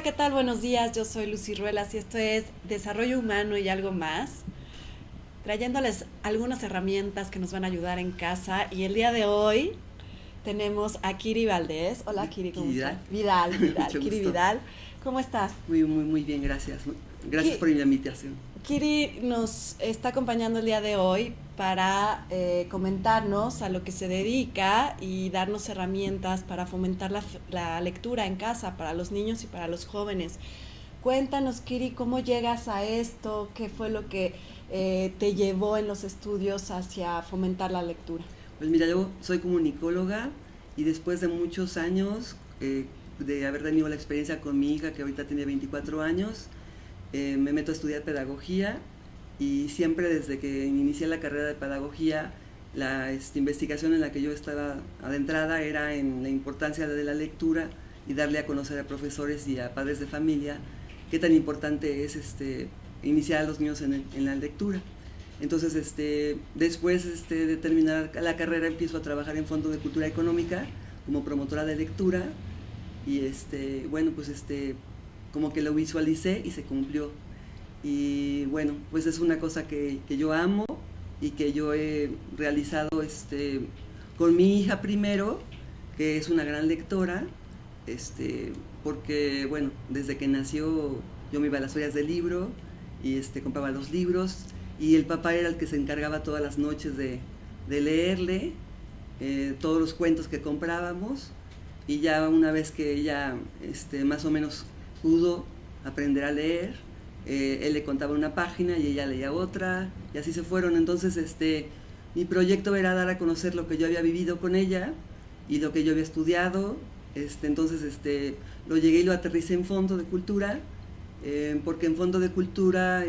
¿qué tal? Buenos días, yo soy Lucy Ruelas y esto es Desarrollo Humano y algo más, trayéndoles algunas herramientas que nos van a ayudar en casa. Y el día de hoy tenemos a Kiri Valdés. Hola Kiri, ¿cómo Vidal. estás? Vidal, Mucho Kiri gusto. Vidal. ¿Cómo estás? Muy bien, gracias. Gracias por la invitación. Kiri nos está acompañando el día de hoy para comentarnos a lo que se dedica y darnos herramientas para fomentar la lectura en casa para los niños y para los jóvenes. Cuéntanos, Kiri, ¿cómo llegas a esto? ¿Qué fue lo que te llevó en los estudios hacia fomentar la lectura? Pues mira, yo soy comunicóloga y después de muchos años de haber tenido la experiencia con mi hija, que ahorita tiene 24 años, me meto a estudiar pedagogía y siempre desde que inicié la carrera de pedagogía, la investigación en la que yo estaba adentrada era en la importancia de la lectura y darle a conocer a profesores y a padres de familia qué tan importante es iniciar a los niños en la lectura. Entonces, después de terminar la carrera, empiezo a trabajar en Fondo de Cultura Económica como promotora de lectura y bueno, pues como que lo visualicé y se cumplió. Y bueno, pues es una cosa que yo amo y que yo he realizado con mi hija primero, que es una gran lectora, porque bueno, desde que nació yo me iba a las ferias del libro y compraba los libros y el papá era el que se encargaba todas las noches de leerle todos los cuentos que comprábamos, y ya una vez que ella más o menos pudo aprender a leer, él le contaba una página y ella leía otra y así se fueron. Entonces mi proyecto era dar a conocer lo que yo había vivido con ella y lo que yo había estudiado. Entonces lo llegué y lo aterricé en Fondo de Cultura, porque en Fondo de Cultura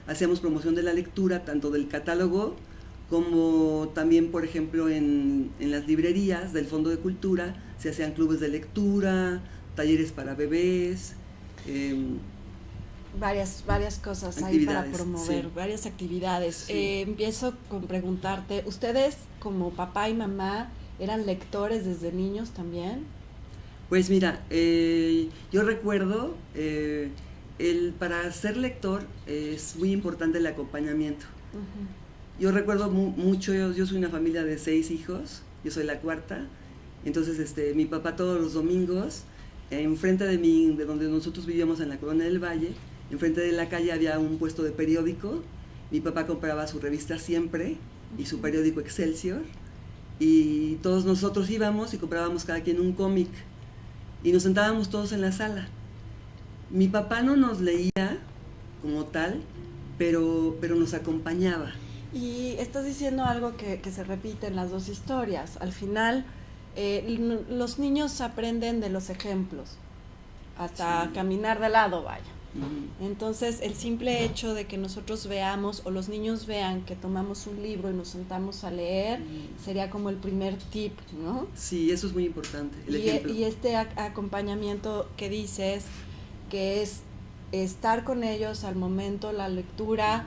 hacíamos promoción de la lectura, tanto del catálogo como también, por ejemplo, en las librerías del Fondo de Cultura se hacían clubes de lectura, talleres para bebés, varias cosas ahí para promover, sí. Varias actividades. Sí. Empiezo con preguntarte, ¿ustedes como papá y mamá eran lectores desde niños también? Pues mira, yo recuerdo, para ser lector es muy importante el acompañamiento. Uh-huh. Yo recuerdo mucho, yo soy una familia de 6 hijos, yo soy la cuarta, entonces mi papá todos los domingos, enfrente de donde nosotros vivíamos en la Colonia del Valle, enfrente de la calle había un puesto de periódico. Mi papá compraba su revista Siempre y su periódico Excelsior, y todos nosotros íbamos y comprábamos cada quien un cómic y nos sentábamos todos en la sala. Mi papá no nos leía como tal, pero nos acompañaba. Y estás diciendo algo que se repite en las dos historias. Al final, los niños aprenden de los ejemplos, hasta sí. Caminar de lado, vaya. Uh-huh. Entonces, el simple hecho de que nosotros veamos o los niños vean que tomamos un libro y nos sentamos a leer, uh-huh, sería como el primer tip, ¿no? Sí, eso es muy importante, el ejemplo. Y este acompañamiento que dices, que es estar con ellos al momento, la lectura,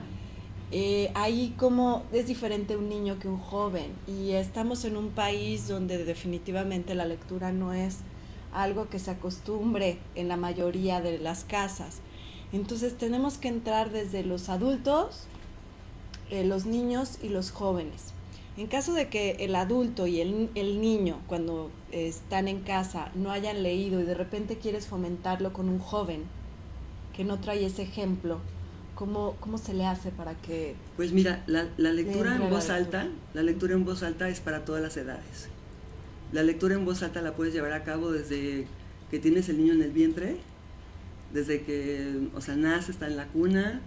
ahí como es diferente un niño que un joven, y estamos en un país donde definitivamente la lectura no es algo que se acostumbre en la mayoría de las casas. Entonces tenemos que entrar desde los adultos, los niños y los jóvenes. En caso de que el adulto y el niño, cuando están en casa, no hayan leído y de repente quieres fomentarlo con un joven que no trae ese ejemplo, ¿cómo se le hace para que...? Pues mira, la lectura en voz alta, la lectura en voz alta es para todas las edades. La lectura en voz alta la puedes llevar a cabo desde que tienes el niño en el vientre, desde que, nace, está en la cuna,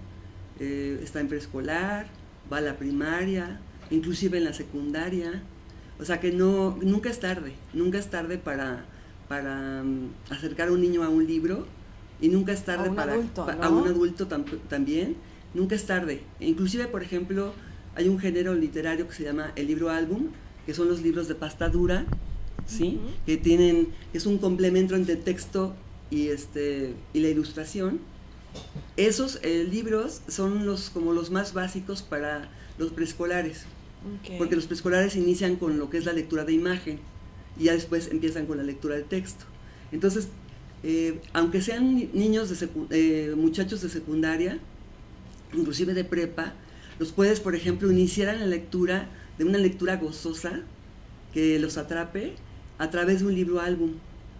está en preescolar, va a la primaria, inclusive en la secundaria. O sea que nunca es tarde para acercar a un niño a un libro, y nunca es tarde a un adulto también. Nunca es tarde. Inclusive, por ejemplo, hay un género literario que se llama el libro álbum, que son los libros de pasta dura, ¿sí? Uh-huh. Que es un complemento entre texto y la ilustración. Esos libros son como los más básicos para los preescolares. Okay. Porque los preescolares inician con lo que es la lectura de imagen y ya después empiezan con la lectura de texto. Entonces, aunque sean niños muchachos de secundaria, inclusive de prepa, los puedes, por ejemplo, iniciar en la lectura, de una lectura gozosa, que los atrape a través de un libro álbum.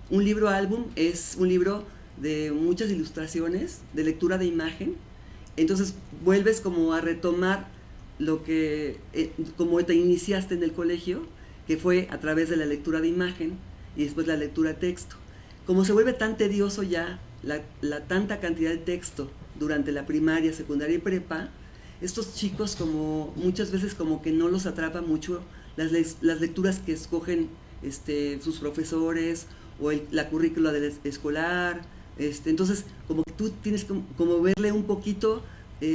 Un libro álbum es un libro de muchas ilustraciones, de lectura de imagen. Entonces vuelves como a retomar lo que, como te iniciaste en el colegio, que fue a través de la lectura de imagen y después la lectura de texto. Como se vuelve tan tedioso ya la tanta cantidad de texto durante la primaria, secundaria y prepa, estos chicos como muchas veces como que no los atrapa mucho las lecturas que escogen sus profesores o la currícula escolar. Entonces como que tú tienes como verle un poquito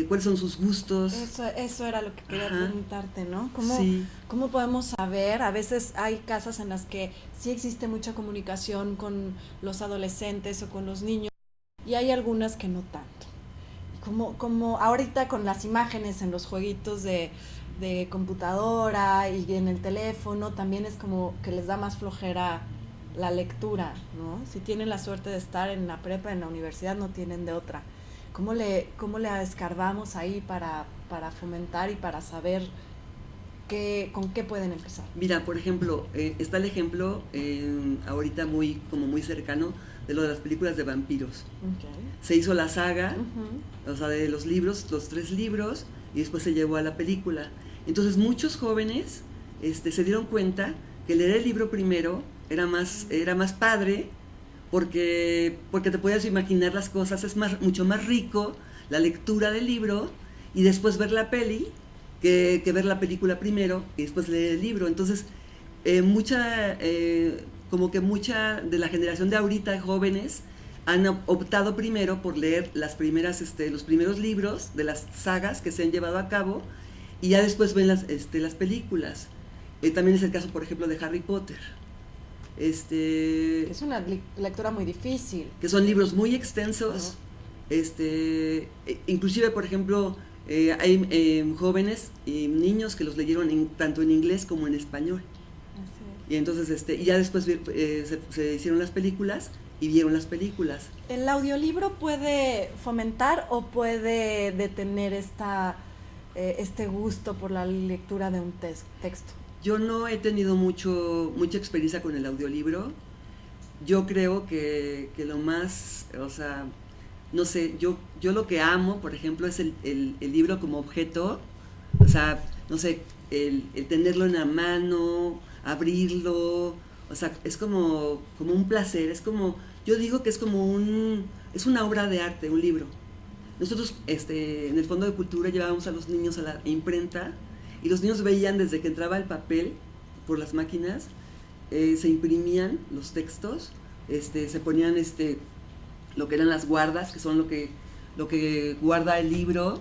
cuáles son sus gustos. Eso era lo que quería preguntarte, ¿no? Sí. ¿Cómo podemos saber? A veces hay casas en las que sí existe mucha comunicación con los adolescentes o con los niños y hay algunas que no tanto. Como ahorita con las imágenes en los jueguitos de computadora y en el teléfono, también es como que les da más flojera la lectura, ¿no? Si tienen la suerte de estar en la prepa, en la universidad, no tienen de otra. ¿Cómo le escarbamos ahí para fomentar y para saber con qué pueden empezar? Mira, por ejemplo, está el ejemplo ahorita muy cercano de lo de las películas de vampiros. Okay. Se hizo la saga, o sea, de los libros, los 3 libros, y después se llevó a la película. Entonces muchos jóvenes se dieron cuenta que leer el libro primero era más padre, porque te podías imaginar las cosas, es mucho más rico la lectura del libro y después ver la peli que ver la película primero y después leer el libro. Entonces mucha de la generación de ahorita de jóvenes han optado primero por leer los primeros libros de las sagas que se han llevado a cabo y ya después ven las películas. También es el caso, por ejemplo, de Harry Potter. Es una lectura muy difícil. Que son libros muy extensos. Inclusive, por ejemplo, hay jóvenes y niños que los leyeron tanto en inglés como en español. Y entonces y ya después se hicieron las películas y vieron las películas. ¿El audiolibro puede fomentar o puede detener este gusto por la lectura de un texto? Yo no he tenido mucha experiencia con el audiolibro. Yo creo que lo más, o sea, no sé, yo lo que amo, por ejemplo, es el libro como objeto. O sea, no sé, el tenerlo en la mano, abrirlo, o sea, es como un placer, es como, yo digo que es como es una obra de arte, un libro. Nosotros en el Fondo de Cultura llevábamos a los niños a la imprenta y los niños veían desde que entraba el papel por las máquinas, se imprimían los textos, se ponían lo que eran las guardas, que son lo que guarda el libro,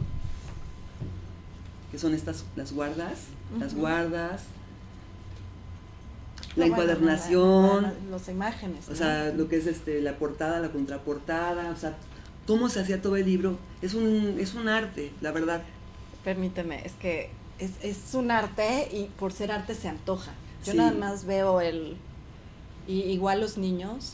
que son las guardas, las guardas, la encuadernación, las imágenes, o sea, lo que es la portada, la contraportada, o sea, cómo se hacía todo el libro, es un arte, la verdad. Permíteme, es que es un arte y por ser arte se antoja. Yo sí. Nada más veo igual los niños,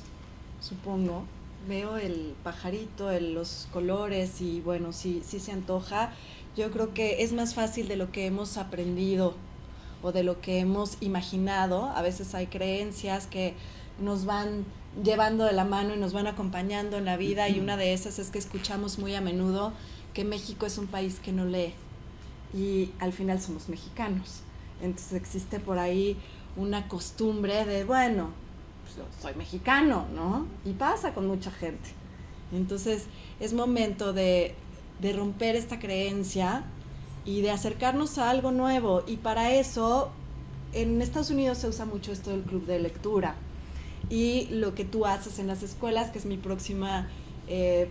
supongo, veo el pajarito, los colores y bueno, sí se antoja. Yo creo que es más fácil de lo que hemos aprendido o de lo que hemos imaginado. A veces hay creencias que nos van llevando de la mano y nos van acompañando en la vida, y una de esas es que escuchamos muy a menudo que México es un país que no lee, y al final somos mexicanos. Entonces existe por ahí una costumbre de, bueno, pues yo soy mexicano, ¿no? Y pasa con mucha gente. Entonces es momento de romper esta creencia y de acercarnos a algo nuevo, y para eso en Estados Unidos se usa mucho esto del club de lectura, y lo que tú haces en las escuelas, que es mi próxima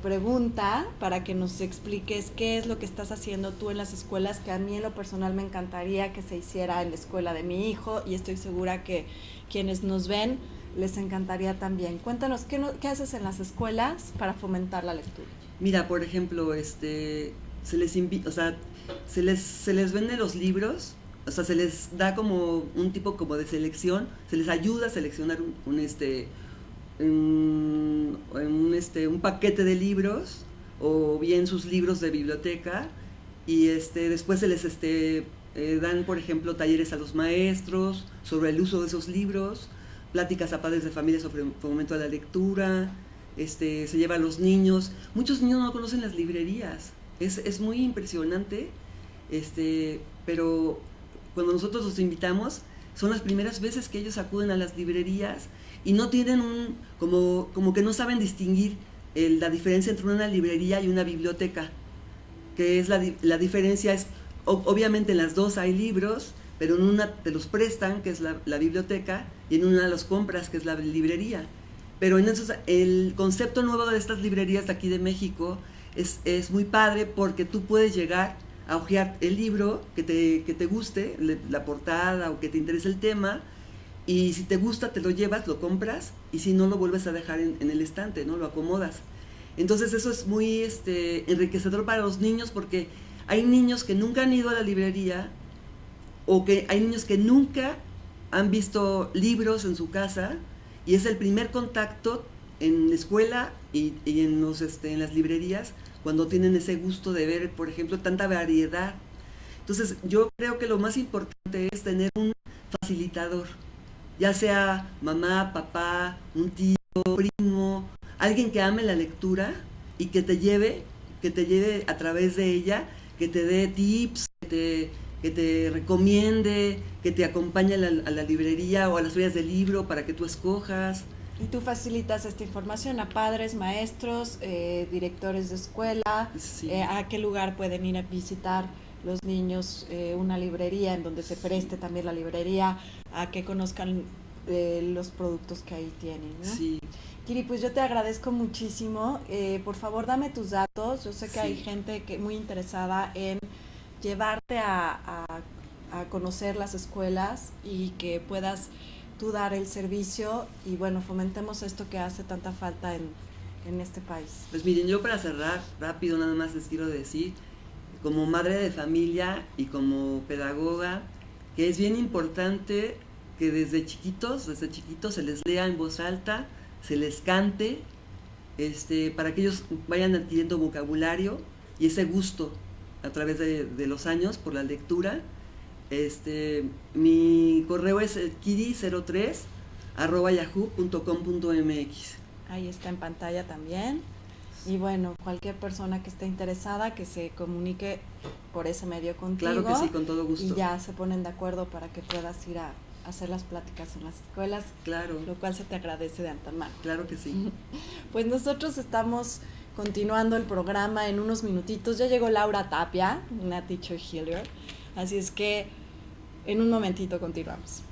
pregunta, para que nos expliques qué es lo que estás haciendo tú en las escuelas, que a mí en lo personal me encantaría que se hiciera en la escuela de mi hijo, y estoy segura que quienes nos ven les encantaría también. Cuéntanos, ¿qué haces en las escuelas para fomentar la lectura? Mira, por ejemplo, se les invita, o sea, se les venden los libros, o sea, se les da como un tipo como de selección, se les ayuda a seleccionar un paquete de libros o bien sus libros de biblioteca y después se les dan, por ejemplo, talleres a los maestros sobre el uso de esos libros, pláticas a padres de familia sobre fomento a la lectura, se lleva a los niños. Muchos niños no conocen las librerías, es muy impresionante, pero cuando nosotros los invitamos, son las primeras veces que ellos acuden a las librerías y no tienen como que no saben distinguir la diferencia entre una librería y una biblioteca, que es la diferencia es, obviamente en las dos hay libros, pero en una te los prestan, que es la biblioteca, y en una los compras, que es la librería. Pero en esos, el concepto nuevo de estas librerías de aquí de México es muy padre porque tú puedes llegar a hojear el libro que te guste, la portada o que te interese el tema, y si te gusta te lo llevas, lo compras, y si no lo vuelves a dejar en el estante, ¿no? Lo acomodas. Entonces eso es muy enriquecedor para los niños porque hay niños que nunca han ido a la librería o que hay niños que nunca han visto libros en su casa y es el primer contacto en la escuela y en las librerías cuando tienen ese gusto de ver, por ejemplo, tanta variedad. Entonces yo creo que lo más importante es tener un facilitador, ya sea mamá, papá, un tío, primo, alguien que ame la lectura y que te lleve a través de ella, que te dé tips, que te recomiende, que te acompañe a la librería o a las ferias del libro para que tú escojas. Y tú facilitas esta información a padres, maestros, directores de escuela, Sí. a qué lugar pueden ir a visitar los niños una librería en donde se preste también la librería, a que conozcan los productos que ahí tienen, ¿no? Sí. Kiri, pues yo te agradezco muchísimo. Por favor, dame tus datos. Yo sé que hay gente muy interesada en llevarte a conocer las escuelas y que puedas tú dar el servicio y bueno, fomentemos esto que hace tanta falta en este país. Pues miren, yo para cerrar rápido nada más les quiero decir, como madre de familia y como pedagoga, que es bien importante que desde chiquitos se les lea en voz alta, se les cante, para que ellos vayan adquiriendo vocabulario y ese gusto a través de los años por la lectura. Mi correo es kiri03@yahoo.com.mx. Ahí está en pantalla también. Y bueno, cualquier persona que esté interesada que se comunique por ese medio contigo. Claro que sí, con todo gusto. Y ya se ponen de acuerdo para que puedas ir a hacer las pláticas en las escuelas. Claro. Lo cual se te agradece de antemano. Claro que sí. Pues nosotros estamos continuando el programa en unos minutitos. Ya llegó Laura Tapia, una teacher healer. Así es que en un momentito continuamos.